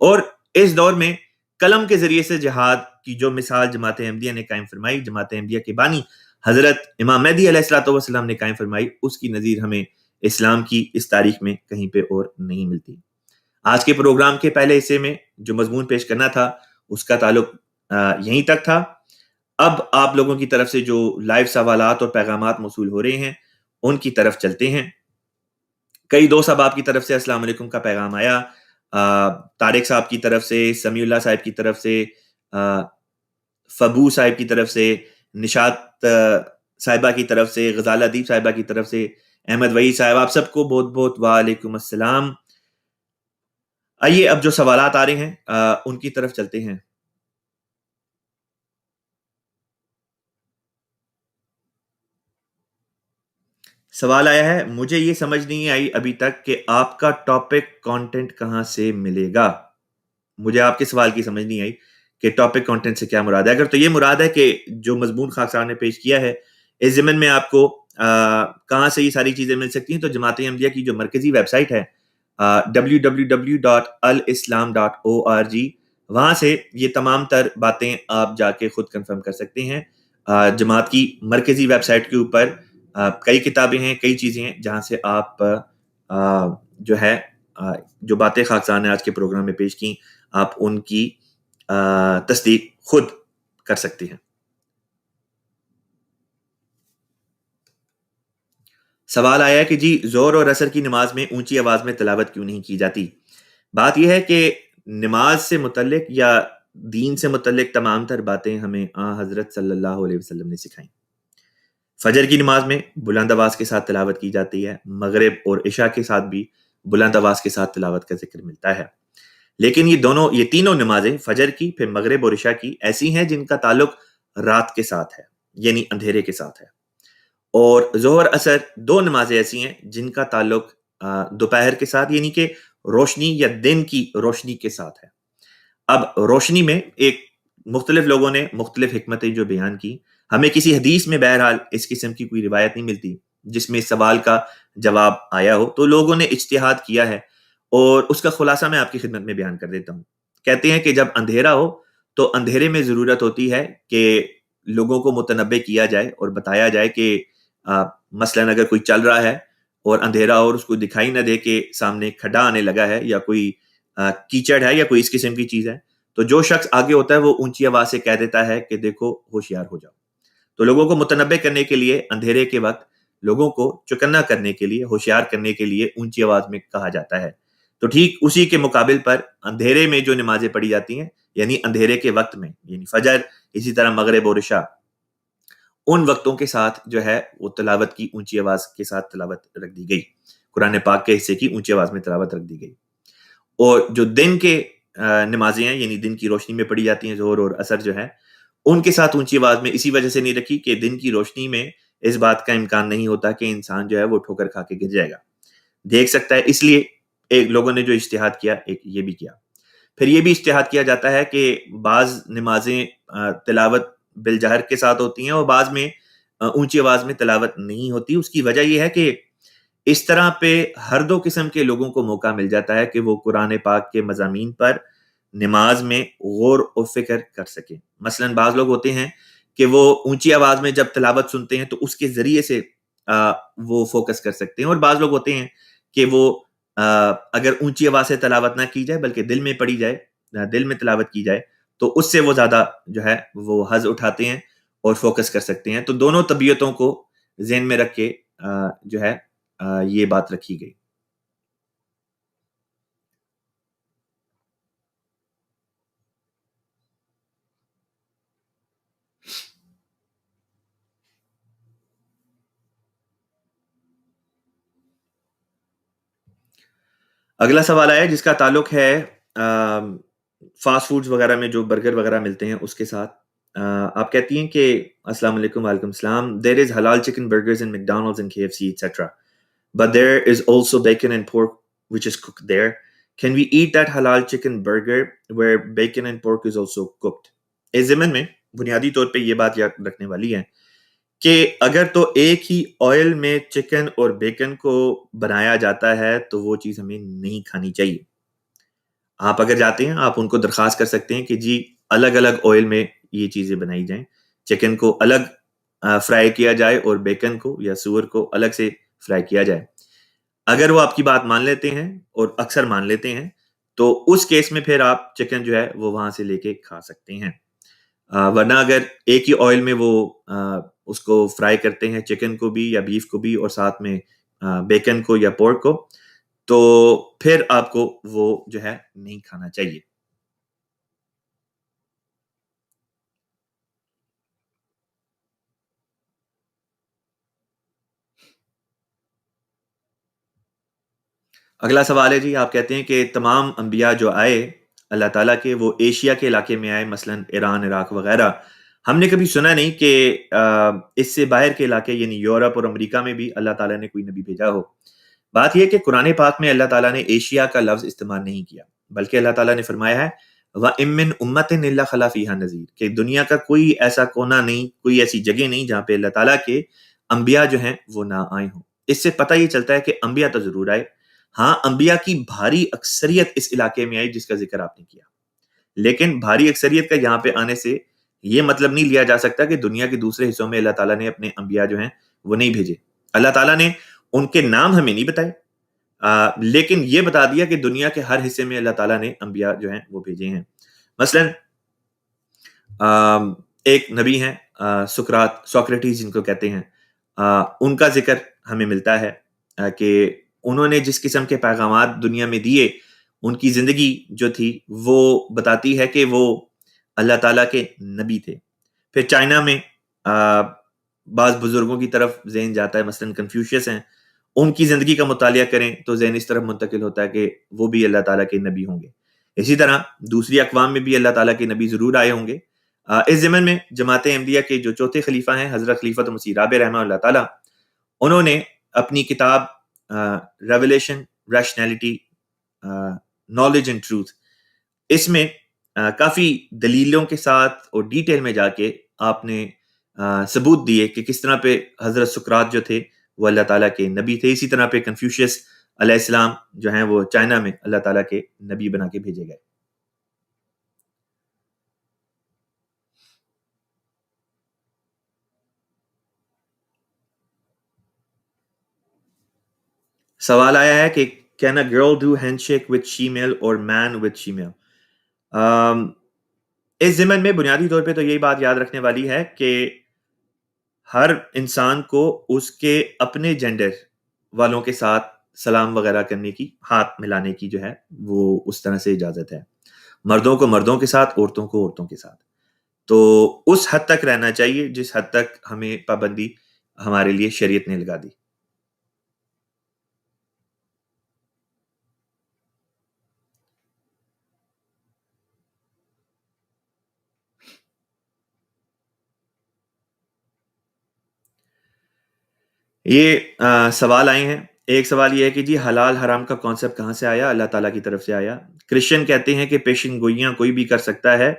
اور اس دور میں قلم کے ذریعے سے جہاد کی جو مثال جماعت احمدیہ نے قائم فرمائی، جماعت احمدیہ کے بانی حضرت امام مہدی علیہ الصلوۃ والسلام نے قائم فرمائی، اس کی نظیر ہمیں اسلام کی اس تاریخ میں کہیں پہ اور نہیں ملتی. آج کے پروگرام کے پہلے حصے میں جو مضمون پیش کرنا تھا اس کا تعلق یہیں تک تھا. اب آپ لوگوں کی طرف سے جو لائیو سوالات اور پیغامات موصول ہو رہے ہیں ان کی طرف چلتے ہیں. کئی دوست آپ کی طرف سے السلام علیکم کا پیغام آیا، طارق صاحب کی طرف سے، سمیع اللہ صاحب کی طرف سے، فبو صاحب کی طرف سے، نشاط صاحبہ کی طرف سے، غزالہ ادیب صاحبہ کی طرف سے، احمد وحی صاحب، آپ سب کو بہت بہت وعلیکم السلام. آئیے اب جو سوالات آ رہے ہیں ان کی طرف چلتے ہیں. سوال آیا ہے، مجھے یہ سمجھ نہیں آئی ابھی تک کہ آپ کا ٹاپک کانٹینٹ کہاں سے ملے گا. مجھے آپ کے سوال کی سمجھ نہیں آئی کہ ٹاپک کانٹینٹ سے کیا مراد ہے. اگر تو یہ مراد ہے کہ جو مضمون خاک صاحب نے پیش کیا ہے اس ضمن میں آپ کو کہاں سے یہ ساری چیزیں مل سکتی ہیں، تو جماعت احمدیہ کی جو مرکزی ویب سائٹ ہے www.alislam.org، وہاں سے یہ تمام تر باتیں آپ جا کے خود کنفرم کر سکتے ہیں. جماعت کی مرکزی ویب سائٹ کے اوپر کئی کتابیں ہیں، کئی چیزیں ہیں جہاں سے آپ جو ہے جو باتیں خاکسار نے آج کے پروگرام میں پیش کی آپ ان کی تصدیق خود کر سکتے ہیں. سوال آیا کہ جی ظہر اور عصر کی نماز میں اونچی آواز میں تلاوت کیوں نہیں کی جاتی؟ بات یہ ہے کہ نماز سے متعلق یا دین سے متعلق تمام تر باتیں ہمیں حضرت صلی اللہ علیہ وسلم نے سکھائیں. فجر کی نماز میں بلند آواز کے ساتھ تلاوت کی جاتی ہے، مغرب اور عشاء کے ساتھ بھی بلند آواز کے ساتھ تلاوت کا ذکر ملتا ہے۔ لیکن یہ تینوں نمازیں، فجر کی، پھر مغرب اور عشاء کی، ایسی ہیں جن کا تعلق رات کے ساتھ ہے، یعنی اندھیرے کے ساتھ ہے۔ اور ظہر اثر دو نمازیں ایسی ہیں جن کا تعلق دوپہر کے ساتھ، یعنی کہ روشنی یا دن کی روشنی کے ساتھ ہے۔ اب روشنی میں مختلف لوگوں نے مختلف حکمتیں جو بیان کی، ہمیں کسی حدیث میں بہرحال اس قسم کی کوئی روایت نہیں ملتی جس میں اس سوال کا جواب آیا ہو، تو لوگوں نے اجتہاد کیا ہے اور اس کا خلاصہ میں آپ کی خدمت میں بیان کر دیتا ہوں۔ کہتے ہیں کہ جب اندھیرا ہو تو اندھیرے میں ضرورت ہوتی ہے کہ لوگوں کو متنبع کیا جائے اور بتایا جائے کہ مثلاً اگر کوئی چل رہا ہے اور اندھیرا اور اس کو دکھائی نہ دے کہ سامنے کھڈا آنے لگا ہے یا کوئی کیچڑ ہے یا کوئی اس قسم کی چیز ہے، تو جو شخص آگے ہوتا ہے وہ اونچی آواز سے کہہ دیتا ہے کہ دیکھو ہوشیار ہو جاؤ۔ تو لوگوں کو متنبع کرنے کے لیے اندھیرے کے وقت لوگوں کو چکنا کرنے کے لیے، ہوشیار کرنے کے لیے اونچی آواز میں کہا جاتا ہے۔ تو ٹھیک اسی کے مقابل پر اندھیرے میں جو نمازیں پڑھی جاتی ہیں، یعنی اندھیرے کے وقت میں، یعنی فجر، اسی طرح مغرب اور عشاء، ان وقتوں کے ساتھ جو ہے وہ تلاوت کی اونچی آواز کے ساتھ تلاوت رکھ دی گئی، قرآن پاک کے حصے کی اونچی آواز میں تلاوت رکھ دی گئی۔ اور جو دن کے نمازیں ہیں، یعنی دن کی روشنی میں پڑھی جاتی ہیں، ظہر اور عصر جو ہے، ان کے ساتھ اونچی آواز میں اسی وجہ سے نہیں رکھی کہ دن کی روشنی میں اس بات کا امکان نہیں ہوتا کہ انسان جو ہے وہ ٹھوکر کھا کے گر جائے گا، دیکھ سکتا ہے، اس لیے ایک لوگوں نے جو اجتہاد کیا، ایک یہ بھی کیا۔ پھر یہ بھی اجتہاد کیا جاتا ہے کہ بعض نمازیں تلاوت بالجہر کے ساتھ ہوتی ہیں اور بعض میں اونچی آواز میں تلاوت نہیں ہوتی۔ اس کی وجہ یہ ہے کہ اس طرح پہ ہر دو قسم کے لوگوں کو موقع مل جاتا ہے کہ وہ قرآن پاک کے مضامین پر نماز میں غور و فکر کر سکیں۔ مثلا بعض لوگ ہوتے ہیں کہ وہ اونچی آواز میں جب تلاوت سنتے ہیں تو اس کے ذریعے سے وہ فوکس کر سکتے ہیں، اور بعض لوگ ہوتے ہیں کہ وہ اگر اونچی آواز سے تلاوت نہ کی جائے بلکہ دل میں پڑھی جائے، دل میں تلاوت کی جائے، تو اس سے وہ زیادہ جو ہے وہ حظ اٹھاتے ہیں اور فوکس کر سکتے ہیں۔ تو دونوں طبیعتوں کو ذہن میں رکھ کے جو ہے یہ بات رکھی گئی۔ اگلا سوال آیا جس کا تعلق ہے فاسٹ فوڈز وغیرہ میں جو برگر وغیرہ ملتے ہیں اس کے ساتھ۔ آپ کہتی ہیں کہ السلام علیکم، وعلیکم السلام، there is halal chicken burgers in McDonald's and KFC etc. but there is also bacon and pork which is cooked there. Can we eat that halal chicken burger where bacon and pork is also cooked? اس ضمن میں بنیادی طور پہ یہ بات یاد رکھنے والی ہے کہ اگر تو ایک ہی آئل میں چکن اور بیکن کو بنایا جاتا ہے تو وہ چیز ہمیں نہیں کھانی چاہیے۔ آپ اگر جاتے ہیں، آپ ان کو درخواست کر سکتے ہیں کہ جی الگ الگ آئل میں یہ چیزیں بنائی جائیں، چکن کو الگ فرائی کیا جائے اور بیکن کو یا سور کو الگ سے فرائی کیا جائے۔ اگر وہ آپ کی بات مان لیتے ہیں اور اکثر مان لیتے ہیں تو اس کیس میں پھر آپ چکن جو ہے وہ وہاں سے لے کے کھا سکتے ہیں، ورنہ اگر ایک ہی آئل میں وہ اس کو فرائی کرتے ہیں، چکن کو بھی یا بیف کو بھی اور ساتھ میں بیکن کو یا پورک کو، تو پھر آپ کو وہ جو ہے نہیں کھانا چاہیے۔ اگلا سوال ہے جی، آپ کہتے ہیں کہ تمام انبیاء جو آئے اللہ تعالیٰ کے، وہ ایشیا کے علاقے میں آئے، مثلا ایران، عراق وغیرہ۔ ہم نے کبھی سنا نہیں کہ اس سے باہر کے علاقے یعنی یورپ اور امریکہ میں بھی اللہ تعالیٰ نے کوئی نبی بھیجا ہو۔ بات یہ کہ قرآن پاک میں اللہ تعالیٰ نے ایشیا کا لفظ استعمال نہیں کیا، بلکہ اللہ تعالیٰ نے فرمایا ہے وَإِن مِّنْ أُمَّةٍ إِلَّا خَلَا فِيهَا نَذِيرٌ، کہ دنیا کا کوئی ایسا کونا نہیں، کوئی ایسی جگہ نہیں جہاں پہ اللہ تعالیٰ کے انبیاء جو ہیں وہ نہ آئے ہوں۔ اس سے پتہ یہ چلتا ہے کہ انبیاء تو ضرور آئے، ہاں انبیاء کی بھاری اکثریت اس علاقے میں آئی جس کا ذکر آپ نے کیا، لیکن بھاری اکثریت کا یہاں پہ آنے سے یہ مطلب نہیں لیا جا سکتا کہ دنیا کے دوسرے حصوں میں اللہ تعالیٰ نے اپنے انبیاء جو ہیں وہ نہیں بھیجے۔ اللہ تعالیٰ نے ان کے نام ہمیں نہیں بتائے، لیکن یہ بتا دیا کہ دنیا کے ہر حصے میں اللہ تعالیٰ نے انبیاء جو ہیں وہ بھیجے ہیں۔ مثلا ایک نبی ہیں سوکریٹیز جن کو کہتے ہیں، ان کا ذکر ہمیں ملتا ہے کہ انہوں نے جس قسم کے پیغامات دنیا میں دیے، ان کی زندگی جو تھی وہ بتاتی ہے کہ وہ اللہ تعالیٰ کے نبی تھے۔ پھر چائنا میں بعض بزرگوں کی طرف ذہن جاتا ہے، مثلاً کنفیوشیس ہیں، ان کی زندگی کا مطالعہ کریں تو ذہن اس طرف منتقل ہوتا ہے کہ وہ بھی اللہ تعالیٰ کے نبی ہوں گے۔ اسی طرح دوسری اقوام میں بھی اللہ تعالیٰ کے نبی ضرور آئے ہوں گے۔ اس ضمن میں جماعت احمدیہ کے جو چوتھے خلیفہ ہیں حضرت خلیفۃ مسیح رابع رحمہ اللہ تعالیٰ، انہوں نے اپنی کتاب revelation, rationality, knowledge and truth, اس میں کافی دلیلوں کے ساتھ اور ڈیٹیل میں جا کے آپ نے ثبوت دیے کہ کس طرح پہ حضرت سقراط جو تھے وہ اللہ تعالیٰ کے نبی تھے، اسی طرح پہ کنفیوشیس علیہ السلام جو ہیں وہ چائنا میں اللہ تعالیٰ کے نبی بنا کے بھیجے گئے۔ سوال آیا ہے کہ can a girl do handshake with shemale اور مین وتھ شیمیل؟ اس ضمن میں بنیادی طور پہ تو یہی بات یاد رکھنے والی ہے کہ ہر انسان کو اس کے اپنے جینڈر والوں کے ساتھ سلام وغیرہ کرنے کی، ہاتھ ملانے کی جو ہے وہ اس طرح سے اجازت ہے، مردوں کو مردوں کے ساتھ، عورتوں کو عورتوں کے ساتھ۔ تو اس حد تک رہنا چاہیے جس حد تک ہمیں پابندی ہمارے لیے شریعت نے لگا دی۔ یہ سوال آئے ہیں۔ ایک سوال یہ ہے کہ جی حلال حرام کا کانسیپٹ کہاں سے آیا؟ اللہ تعالیٰ کی طرف سے آیا۔ کرسچن کہتے ہیں کہ پیشن گوئیاں کوئی بھی کر سکتا ہے،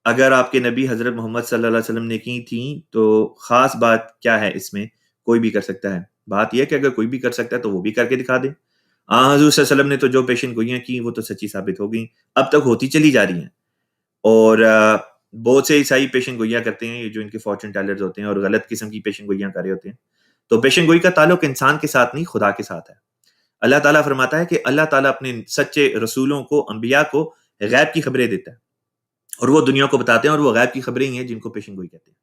اگر آپ کے نبی حضرت محمد صلی اللہ علیہ وسلم نے کی تھیں تو خاص بات کیا ہے اس میں؟ کوئی بھی کر سکتا ہے۔ بات یہ ہے کہ اگر کوئی بھی کر سکتا ہے تو وہ بھی کر کے دکھا دے۔ حضور صلی اللہ علیہ وسلم نے تو جو پیشن گوئیاں کی وہ تو سچی ثابت ہو گئیں، اب تک ہوتی چلی جا رہی ہیں، اور بہت سے عیسائی پیشن گوئیاں کرتے ہیں، یہ جو ان کے فارچون ٹیلرز ہوتے ہیں اور غلط قسم کی پیشن گوئیاں کر رہے ہوتے ہیں۔ تو پیشن گوئی کا تعلق انسان کے ساتھ نہیں، خدا کے ساتھ ہے۔ اللہ تعالیٰ فرماتا ہے کہ اللہ تعالیٰ اپنے سچے رسولوں کو، انبیاء کو غیب کی خبریں دیتا ہے اور وہ دنیا کو بتاتے ہیں، اور وہ غیب کی خبریں ہی ہیں جن کو پیشن گوئی کہتے ہیں۔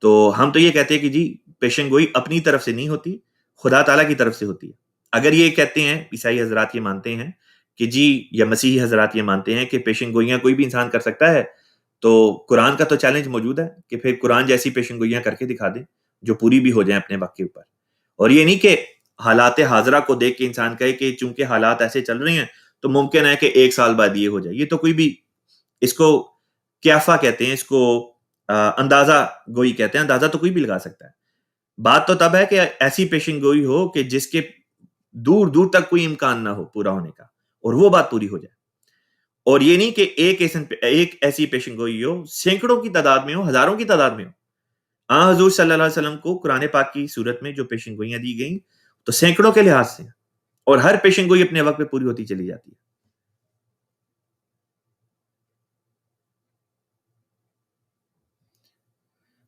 تو ہم تو یہ کہتے ہیں کہ جی پیشن گوئی اپنی طرف سے نہیں ہوتی، خدا تعالیٰ کی طرف سے ہوتی ہے۔ اگر یہ کہتے ہیں عیسائی حضرات، یہ مانتے ہیں کہ جی، یا مسیحی حضرات یہ مانتے ہیں کہ پیشن گوئیاں کوئی بھی انسان کر سکتا ہے، تو قرآن کا تو چیلنج موجود ہے کہ پھر قرآن جیسی پیشن گوئیاں کر کے دکھا دیں جو پوری بھی ہو جائیں اپنے وقت کے اوپر۔ اور یہ نہیں کہ حالات حاضرہ کو دیکھ کے انسان کہے کہ چونکہ حالات ایسے چل رہے ہیں تو ممکن ہے کہ 1 سال بعد یہ ہو جائے۔ یہ تو کوئی بھی، اس کو کیافہ کہتے ہیں، اس کو اندازہ گوئی کہتے ہیں۔ اندازہ تو کوئی بھی لگا سکتا ہے۔ بات تو تب ہے کہ ایسی پیشن گوئی ہو کہ جس کے دور دور تک کوئی امکان نہ ہو پورا ہونے کا، اور وہ بات پوری ہو جائے۔ اور یہ نہیں کہ ایک ایسی پیشن گوئی ہو سینکڑوں کی تعداد میں ہو، ہزاروں کی تعداد میں ہو۔ حضور صلی اللہ علیہ وسلم کو قرآن پاک کی صورت میں جو پیشن گوئیاں دی گئیں تو سینکڑوں کے لحاظ سے، اور ہر پیشن گوئی اپنے وقت پہ پوری ہوتی چلی جاتی ہے۔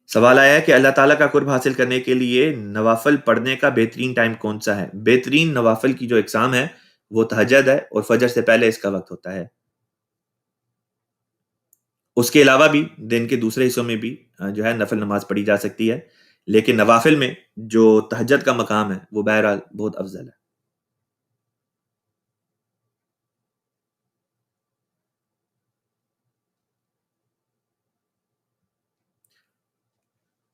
سوال آیا ہے کہ اللہ تعالیٰ کا قرب حاصل کرنے کے لیے نوافل پڑھنے کا بہترین ٹائم کون سا ہے؟ بہترین نوافل کی جو اقسام ہے وہ تہجد ہے، اور فجر سے پہلے اس کا وقت ہوتا ہے۔ اس کے علاوہ بھی دن کے دوسرے حصوں میں بھی جو ہے نفل نماز پڑھی جا سکتی ہے، لیکن نوافل میں جو تہجد کا مقام ہے وہ بہرحال بہت افضل ہے۔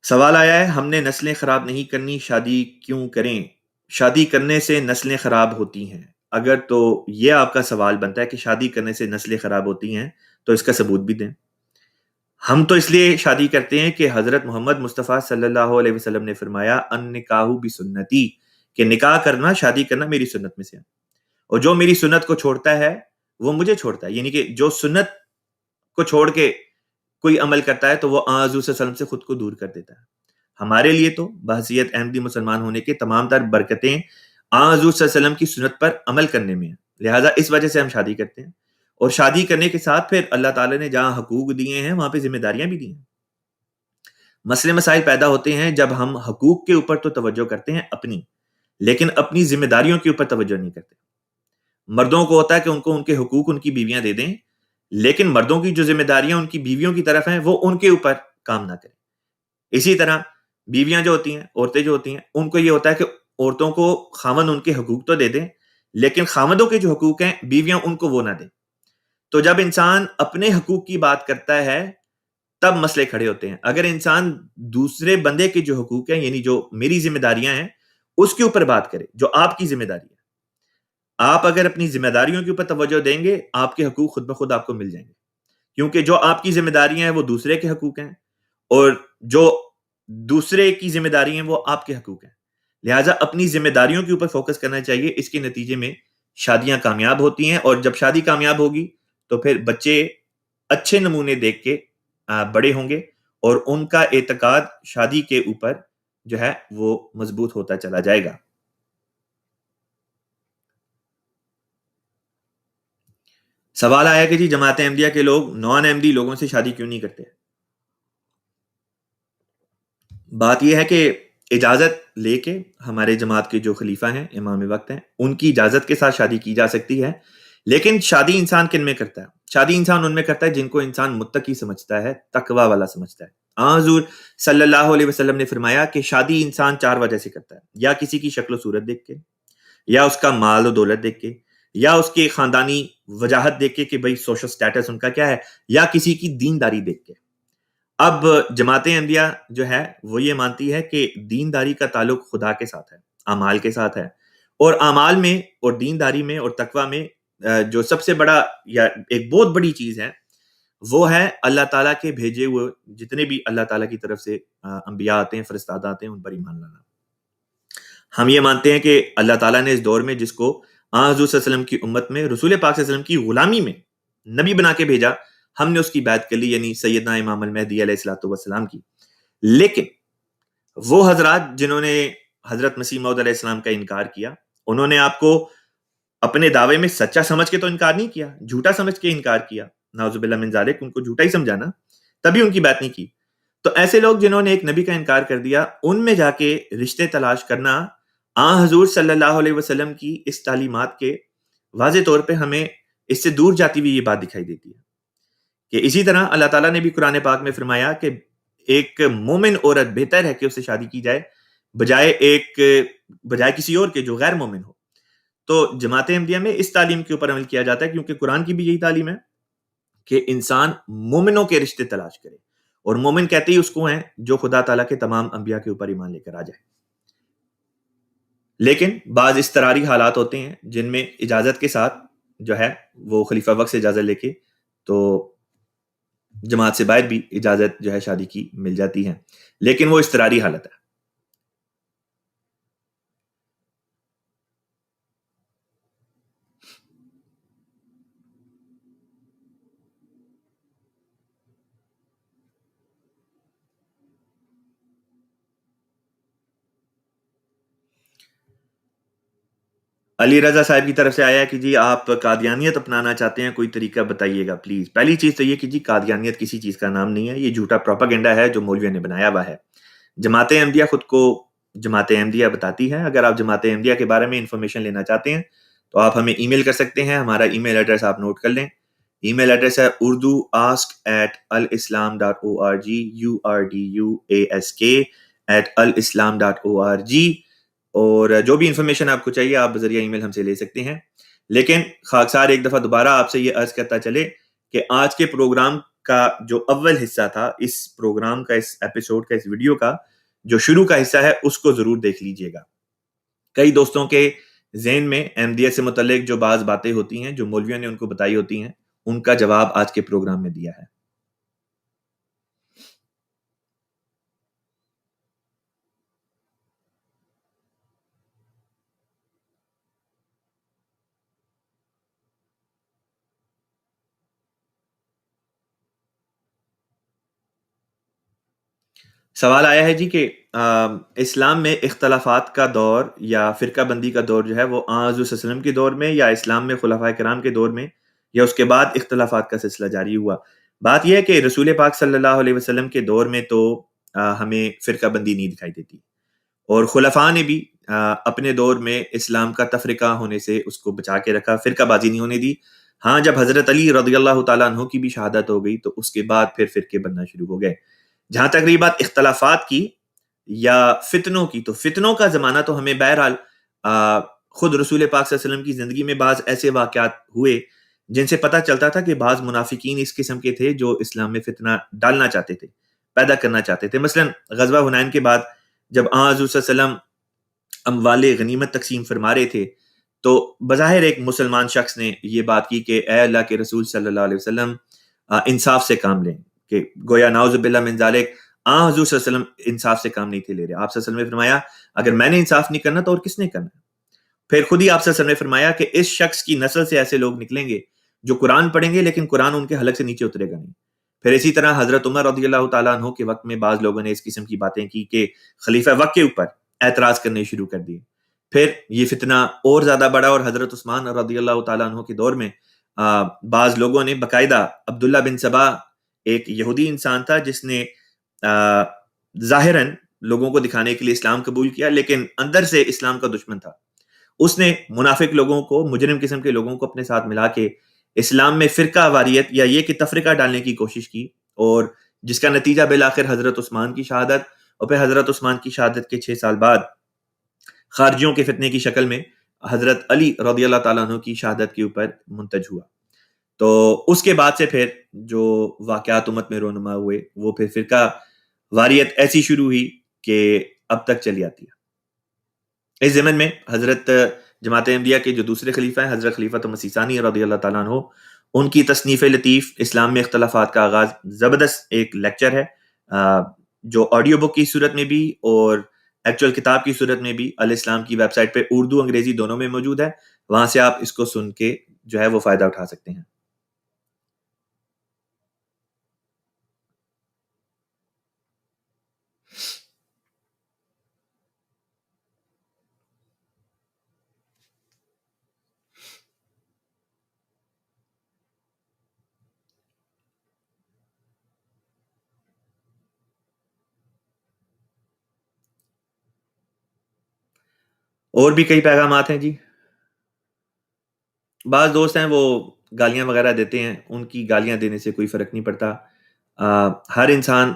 سوال آیا ہے ہم نے نسلیں خراب نہیں کرنی، شادی کیوں کریں؟ شادی کرنے سے نسلیں خراب ہوتی ہیں؟ اگر تو یہ آپ کا سوال بنتا ہے کہ شادی کرنے سے نسلیں خراب ہوتی ہیں تو اس کا ثبوت بھی دیں۔ ہم تو اس لیے شادی کرتے ہیں کہ حضرت محمد مصطفیٰ صلی اللہ علیہ وسلم نے فرمایا ان نکاح بسنتی، کہ نکاح کرنا، شادی کرنا میری سنت میں سے ہے، اور جو میری سنت کو چھوڑتا ہے وہ مجھے چھوڑتا ہے۔ یعنی کہ جو سنت کو چھوڑ کے کوئی عمل کرتا ہے تو وہ حضور صلی اللہ علیہ وسلم سے خود کو دور کر دیتا ہے۔ ہمارے لیے تو بحیثیت احمدی مسلمان ہونے کے تمام تر برکتیں حضور صلی اللہ علیہ وسلم کی سنت پر عمل کرنے میں ہیں، لہٰذا اس وجہ سے ہم شادی کرتے ہیں۔ اور شادی کرنے کے ساتھ پھر اللہ تعالیٰ نے جہاں حقوق دیے ہیں وہاں پہ ذمہ داریاں بھی دی ہیں۔ مسئلے مسائل پیدا ہوتے ہیں جب ہم حقوق کے اوپر تو توجہ کرتے ہیں اپنی، لیکن اپنی ذمہ داریوں کے اوپر توجہ نہیں کرتے۔ مردوں کو ہوتا ہے کہ ان کو ان کے حقوق ان کی بیویاں دے دیں، لیکن مردوں کی جو ذمہ داریاں ان کی بیویوں کی طرف ہیں وہ ان کے اوپر کام نہ کریں۔ اسی طرح بیویاں جو ہوتی ہیں، عورتیں جو ہوتی ہیں، ان کو یہ ہوتا ہے کہ عورتوں کو خاوند ان کے حقوق تو دے دیں، لیکن خاوندوں کے جو حقوق ہیں بیویاں ان کو وہ نہ دیں۔ تو جب انسان اپنے حقوق کی بات کرتا ہے تب مسئلے کھڑے ہوتے ہیں. اگر انسان دوسرے بندے کے جو حقوق ہیں، یعنی جو میری ذمہ داریاں ہیں، اس کے اوپر بات کرے، جو آپ کی ذمہ داری ہے، آپ اگر اپنی ذمہ داریوں کے اوپر توجہ دیں گے، آپ کے حقوق خود بخود آپ کو مل جائیں گے. کیونکہ جو آپ کی ذمہ داریاں ہیں وہ دوسرے کے حقوق ہیں، اور جو دوسرے کی ذمہ داری ہیں وہ آپ کے حقوق ہیں. لہٰذا اپنی ذمہ داریوں کے اوپر فوکس کرنا چاہیے. اس کے نتیجے میں شادیاں کامیاب ہوتی ہیں، اور جب شادی کامیاب ہوگی تو پھر بچے اچھے نمونے دیکھ کے بڑے ہوں گے، اور ان کا اعتقاد شادی کے اوپر جو ہے وہ مضبوط ہوتا چلا جائے گا. سوال آیا کہ جی جماعت احمدیہ کے لوگ نان احمدی لوگوں سے شادی کیوں نہیں کرتے؟ بات یہ ہے کہ اجازت لے کے ہمارے جماعت کے جو خلیفہ ہیں، امام وقت ہیں، ان کی اجازت کے ساتھ شادی کی جا سکتی ہے. لیکن شادی انسان کن میں کرتا ہے؟ شادی انسان ان میں کرتا ہے جن کو انسان متقی سمجھتا ہے، تقوی والا سمجھتا ہے. حضور صلی اللہ علیہ وسلم نے فرمایا کہ شادی انسان 4 وجہ سے کرتا ہے: یا کسی کی شکل و صورت دیکھ کے، یا اس کا مال و دولت دیکھ کے، یا اس کے خاندانی وجاہت دیکھ کے کہ بھئی سوشل سٹیٹس ان کا کیا ہے، یا کسی کی دینداری دیکھ کے. اب جماعت احمدیہ جو ہے وہ یہ مانتی ہے کہ دینداری کا تعلق خدا کے ساتھ ہے، اعمال کے ساتھ ہے. اور اعمال میں اور دینداری میں اور تقوی میں جو سب سے بڑا یا ایک بہت بڑی چیز ہے وہ ہے اللہ تعالیٰ کے بھیجے ہوئے جتنے بھی اللہ تعالیٰ کی طرف سے انبیاء آتے ہیں، فرستادہ آتے ہیں، ان پر ایمان لانا. ہم یہ مانتے ہیں کہ اللہ تعالیٰ نے اس دور میں جس کو حضور صلی اللہ علیہ وسلم کی امت میں رسول پاک صلی اللہ علیہ وسلم کی غلامی میں نبی بنا کے بھیجا، ہم نے اس کی بیعت کر لی، یعنی سیدنا امام المہدی علیہ الصلوۃ والسلام کی. لیکن وہ حضرات جنہوں نے حضرت مسیح موعود علیہ السلام کا انکار کیا، انہوں نے آپ کو اپنے دعوے میں سچا سمجھ کے تو انکار نہیں کیا، جھوٹا سمجھ کے انکار کیا. نعوذ باللہ من ذالک، ان کو جھوٹا ہی سمجھانا، تبھی ان کی بات نہیں کی. تو ایسے لوگ جنہوں نے ایک نبی کا انکار کر دیا، ان میں جا کے رشتے تلاش کرنا حضور صلی اللہ علیہ وسلم کی اس تعلیمات کے واضح طور پہ ہمیں اس سے دور جاتی ہوئی یہ بات دکھائی دیتی ہے. کہ اسی طرح اللہ تعالیٰ نے بھی قرآن پاک میں فرمایا کہ ایک مومن عورت بہتر ہے کہ اس سے شادی کی جائے بجائے کسی اور کے جو غیر مومن ہو. تو جماعت احمدیہ میں اس تعلیم کے اوپر عمل کیا جاتا ہے، کیونکہ قرآن کی بھی یہی تعلیم ہے کہ انسان مومنوں کے رشتے تلاش کرے، اور مومن کہتے ہی اس کو ہیں جو خدا تعالیٰ کے تمام انبیاء کے اوپر ایمان لے کر آ جائے. لیکن بعض اضطراری حالات ہوتے ہیں جن میں اجازت کے ساتھ جو ہے وہ خلیفہ وقت سے اجازت لے کے تو جماعت سے باہر بھی اجازت جو ہے شادی کی مل جاتی ہے، لیکن وہ اضطراری حالت ہے. علی رضا صاحب کی طرف سے آیا کہ جی آپ قادیانیت اپنانا چاہتے ہیں، کوئی طریقہ بتائیے گا پلیز. پہلی چیز تو یہ کہ جی قادیانیت کسی چیز کا نام نہیں ہے، یہ جھوٹا پروپیگنڈا ہے جو مولویوں نے بنایا ہوا ہے. جماعت احمدیہ خود کو جماعت احمدیہ بتاتی ہے. اگر آپ جماعت احمدیہ کے بارے میں انفارمیشن لینا چاہتے ہیں تو آپ ہمیں ای میل کر سکتے ہیں. ہمارا ای میل ایڈریس آپ نوٹ کر لیں. ای میل ایڈریس ہے urdu@alislam.org urduask@alislam.org. اور جو بھی انفارمیشن آپ کو چاہیے آپ بذریعہ ای میل ہم سے لے سکتے ہیں. لیکن خاکسار ایک دفعہ دوبارہ آپ سے یہ عرض کرتا چلے کہ آج کے پروگرام کا جو اول حصہ تھا، اس پروگرام کا، اس ایپیسوڈ کا، اس ویڈیو کا جو شروع کا حصہ ہے اس کو ضرور دیکھ لیجئے گا. کئی دوستوں کے ذہن میں احمدیت سے متعلق جو بعض باتیں ہوتی ہیں جو مولویوں نے ان کو بتائی ہوتی ہیں، ان کا جواب آج کے پروگرام میں دیا ہے. سوال آیا ہے جی کہ اسلام میں اختلافات کا دور یا فرقہ بندی کا دور جو ہے وہ حضور صلی اللہ علیہ وسلم کے دور میں، یا اسلام میں خلفائے کرام کے دور میں، یا اس کے بعد اختلافات کا سلسلہ جاری ہوا. بات یہ ہے کہ رسول پاک صلی اللہ علیہ وسلم کے دور میں تو ہمیں فرقہ بندی نہیں دکھائی دیتی، اور خلفاء نے بھی اپنے دور میں اسلام کا تفرقہ ہونے سے اس کو بچا کے رکھا، فرقہ بازی نہیں ہونے دی. ہاں، جب حضرت علی رضی اللہ تعالیٰ عنہ کی بھی شہادت ہو گئی تو اس کے بعد پھر فرقے بننا شروع ہو گئے. جہاں تک رہی بات اختلافات کی یا فتنوں کی، تو فتنوں کا زمانہ تو ہمیں بہرحال خود رسول پاک صلی اللہ علیہ وسلم کی زندگی میں بعض ایسے واقعات ہوئے جن سے پتہ چلتا تھا کہ بعض منافقین اس قسم کے تھے جو اسلام میں فتنہ ڈالنا چاہتے تھے، پیدا کرنا چاہتے تھے۔ مثلاً غزوہ حنین کے بعد جب حضور صلی اللہ علیہ وسلم اموال غنیمت تقسیم فرما رہے تھے، تو بظاہر ایک مسلمان شخص نے یہ بات کی کہ اے اللہ کے رسول صلی اللہ علیہ وسلم، انصاف سے کام لیں، کہ گویا نعوذ باللہ من ذالک حضور صلی اللہ علیہ وسلم انصاف سے کام نہیں تھے لے رہے۔ آپ صلی اللہ علیہ وسلم نے فرمایا اگر میں نے انصاف نہیں کرنا تو اور کس نے کرنا؟ پھر خود ہی آپ صلی اللہ علیہ وسلم نے فرمایا کہ اس شخص کی نسل سے ایسے لوگ نکلیں گے جو قرآن پڑھیں گے لیکن قرآن ان کے حلق سے نیچے اترے گا نہیں۔ پھر اسی طرح حضرت عمر رضی اللہ تعالیٰ عنہ کے وقت میں بعض لوگوں نے اس قسم کی باتیں کی کہ خلیفہ وقت کے اوپر اعتراض کرنے شروع کر دیے۔ پھر یہ فتنہ اور زیادہ بڑا، اور حضرت عثمان رضی اللہ تعالیٰ عنہ کے دور میں بعض لوگوں نے باقاعدہ عبداللہ بن سبا، ایک یہودی انسان تھا جس نے ظاہراً لوگوں کو دکھانے کے لیے اسلام قبول کیا لیکن اندر سے اسلام کا دشمن تھا، اس نے منافق لوگوں کو، مجرم قسم کے لوگوں کو اپنے ساتھ ملا کے اسلام میں فرقہ واریت یا یہ کہ تفرقہ ڈالنے کی کوشش کی، اور جس کا نتیجہ بالآخر حضرت عثمان کی شہادت، اور پھر حضرت عثمان کی شہادت کے 6 سال بعد خارجیوں کے فتنے کی شکل میں حضرت علی رضی اللہ تعالیٰ عنہ کی شہادت کے اوپر منتج ہوا۔ تو اس کے بعد سے پھر جو واقعات امت میں رونما ہوئے وہ پھر فرقہ واریت ایسی شروع ہوئی کہ اب تک چلی آتی ہے۔ اس ضمن میں حضرت جماعت احمدیہ کے جو دوسرے خلیفہ ہیں حضرت خلیفۃ مسیح ثانی رضی اللہ تعالیٰ عنہ، ان کی تصنیف لطیف اسلام میں اختلافات کا آغاز، زبردست ایک لیکچر ہے جو آڈیو بک کی صورت میں بھی اور ایکچوئل کتاب کی صورت میں بھی الاسلام کی ویب سائٹ پہ اردو انگریزی دونوں میں موجود ہے، وہاں سے آپ اس کو سن کے جو ہے وہ فائدہ اٹھا سکتے ہیں۔ اور بھی کئی پیغامات ہیں جی۔ بعض دوست ہیں وہ گالیاں وغیرہ دیتے ہیں، ان کی گالیاں دینے سے کوئی فرق نہیں پڑتا۔ ہر انسان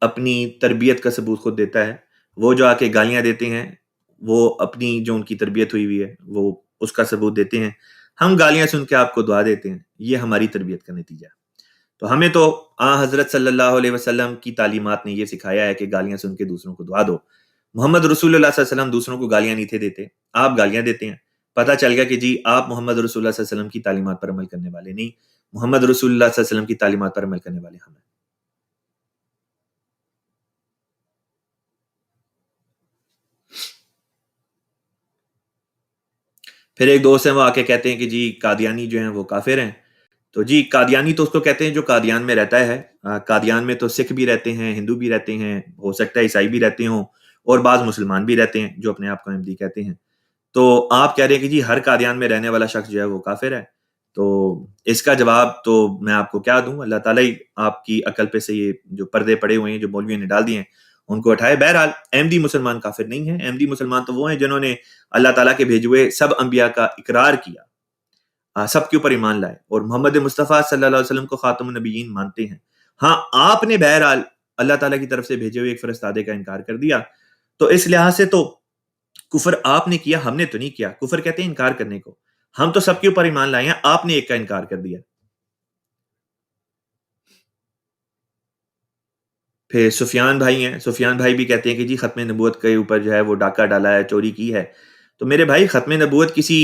اپنی تربیت کا ثبوت خود دیتا ہے۔ وہ جو آ کے گالیاں دیتے ہیں وہ اپنی جو ان کی تربیت ہوئی ہوئی ہے وہ اس کا ثبوت دیتے ہیں۔ ہم گالیاں سن کے آپ کو دعا دیتے ہیں، یہ ہماری تربیت کا نتیجہ ہے۔ تو ہمیں تو حضرت صلی اللہ علیہ وسلم کی تعلیمات نے یہ سکھایا ہے کہ گالیاں سن کے دوسروں کو دعا دو۔ محمد رسول اللہ صلی اللہ علیہ وسلم دوسروں کو گالیاں نہیں تھے دیتے، آپ گالیاں دیتے ہیں۔ پتہ چل گیا کہ جی آپ محمد رسول اللہ صلی اللہ علیہ وسلم کی تعلیمات پر عمل کرنے والے نہیں، محمد رسول اللہ صلی اللہ علیہ وسلم کی تعلیمات پر عمل کرنے والے ہم ہیں۔ پھر ایک دوست ہیں وہ آ کے کہتے ہیں کہ جی قادیانی جو ہیں وہ کافر ہیں۔ تو جی قادیانی تو اس کو کہتے ہیں جو قادیان میں رہتا ہے۔ قادیان میں تو سکھ بھی رہتے ہیں، ہندو بھی رہتے ہیں، ہو سکتا ہے عیسائی بھی رہتے ہوں، اور بعض مسلمان بھی رہتے ہیں جو اپنے آپ کو احمدی کہتے ہیں۔ تو آپ کہہ رہے ہیں کہ جی ہر قادیان میں رہنے والا شخص جو ہے وہ کافر ہے، تو اس کا جواب تو میں آپ کو کیا دوں؟ اللہ تعالیٰ ہی آپ کی عقل پہ سے یہ جو پردے پڑے ہوئے ہیں جو مولویوں نے ڈال دیے ہیں ان کو اٹھائے۔ بہرحال احمدی مسلمان کافر نہیں ہیں، احمدی مسلمان تو وہ ہیں جنہوں نے اللہ تعالیٰ کے بھیجے ہوئے سب انبیاء کا اقرار کیا، سب کے اوپر ایمان لائے، اور محمد مصطفیٰ صلی اللہ علیہ وسلم کو خاتم النبیین مانتے ہیں۔ ہاں آپ نے بہرحال اللہ تعالیٰ کی طرف سے بھیجے ہوئے ایک فرستادے کا انکار کر دیا، تو اس لحاظ سے تو کفر آپ نے کیا، ہم نے تو نہیں کیا۔ کفر کہتے ہیں انکار کرنے کو، ہم تو سب کے اوپر ایمان لائے ہیں، آپ نے ایک کا انکار کر دیا۔ پھر سفیان بھائی ہیں، سفیان بھائی بھی کہتے ہیں کہ جی ختم نبوت کے اوپر جو ہے وہ ڈاکہ ڈالا ہے، چوری کی ہے۔ تو میرے بھائی ختم نبوت کسی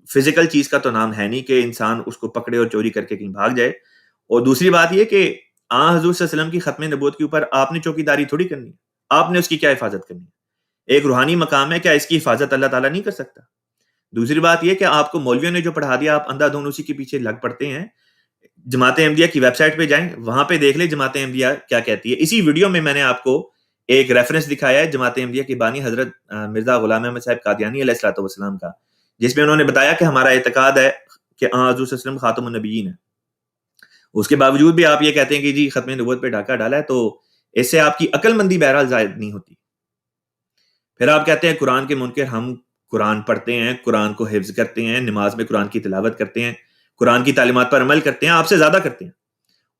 فزیکل چیز کا تو نام ہے نہیں کہ انسان اس کو پکڑے اور چوری کر کے کہیں بھاگ جائے۔ اور دوسری بات یہ کہ حضور صلی اللہ علیہ وسلم کی ختم نبوت کے اوپر آپ نے چوکی داری تھوڑی کرنی ہے، آپ نے اس کی کیا حفاظت کرنی ہے؟ ایک روحانی مقام ہے، کیا اس کی حفاظت اللہ تعالیٰ نہیں کر سکتا؟ دوسری بات یہ کہ آپ کو مولویوں نے جو پڑھا دیا آپ اندھا دھند اسی کے پیچھے لگ پڑتے ہیں۔ جماعت احمدیہ کی ویب سائٹ پہ جائیں، وہاں پہ دیکھ لیں جماعت احمدیہ کیا کہتی ہے۔ اسی ویڈیو میں میں نے آپ کو ایک ریفرنس دکھایا ہے جماعت احمدیہ کے بانی حضرت مرزا غلام احمد صاحب قادیانی علیہ الصلوۃ والسلام کا، جس میں انہوں نے بتایا کہ ہمارا اعتقاد ہے کہ حضور صلی اللہ علیہ وسلم خاتم النبیین ہے۔ اس کے باوجود بھی آپ یہ کہتے ہیں کہ جی ختم نبوت پہ ڈاکہ ڈالا ہے، تو اس سے آپ کی عقل مندی بہرحال زائد نہیں ہوتی۔ پھر آپ کہتے ہیں قرآن کے منکر، ہم قرآن پڑھتے ہیں، قرآن کو حفظ کرتے ہیں، نماز میں قرآن کی تلاوت کرتے ہیں، قرآن کی تعلیمات پر عمل کرتے ہیں، آپ سے زیادہ کرتے ہیں،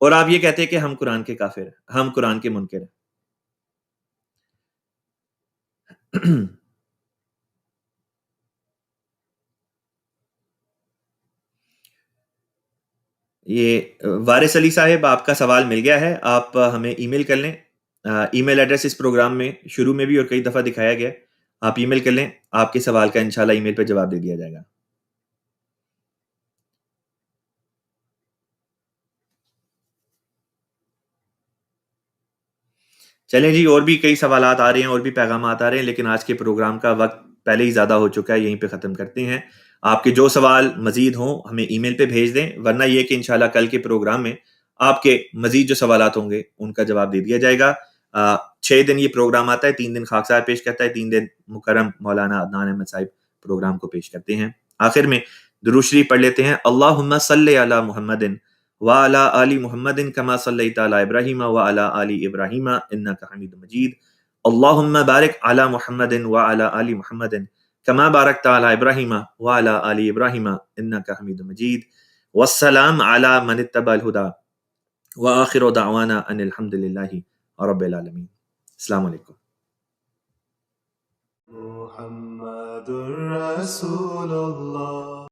اور آپ یہ کہتے ہیں کہ ہم قرآن کے کافر ہیں، ہم قرآن کے منکر ہیں۔ یہ وارث علی صاحب، آپ کا سوال مل گیا ہے، آپ ہمیں ای میل کر لیں۔ ای میل ایڈریس اس پروگرام میں شروع میں بھی اور کئی دفعہ دکھایا گیا ہے، آپ ای میل کر لیں، آپ کے سوال کا انشاءاللہ ای میل پہ جواب دے دیا جائے گا۔ چلیں جی، اور بھی کئی سوالات آ رہے ہیں اور بھی پیغامات آ رہے ہیں، لیکن آج کے پروگرام کا وقت پہلے ہی زیادہ ہو چکا ہے، یہیں پہ ختم کرتے ہیں۔ آپ کے جو سوال مزید ہوں ہمیں ای میل پہ بھیج دیں، ورنہ یہ کہ انشاءاللہ کل کے پروگرام میں آپ کے مزید جو سوالات ہوں گے ان کا جواب دے دیا جائے گا۔ 6 دن یہ پروگرام آتا ہے، 3 دن خاک صاحب پیش کرتا ہے، 3 دن مکرم مولانا عدنان احمد صاحب پروگرام کو پیش کرتے ہیں۔ آخر میں درود شریف پڑھ لیتے ہیں۔ اللہم صلی علی محمد وعلی آل محمد کما صلیت علی ابراہیم وعلی آل ابراہیم انک حمید مجید۔ اللہم بارک علی محمد وعلی آل محمد کما بارکت علی ابراہیم وعلی آل ابراہیم انک حمید مجید۔ والسلام علی من اتبع الہدی وآخر دعوانا ان الحمد للہ رب العالمین۔ السلام علیکم۔ محمد رسول اللہ۔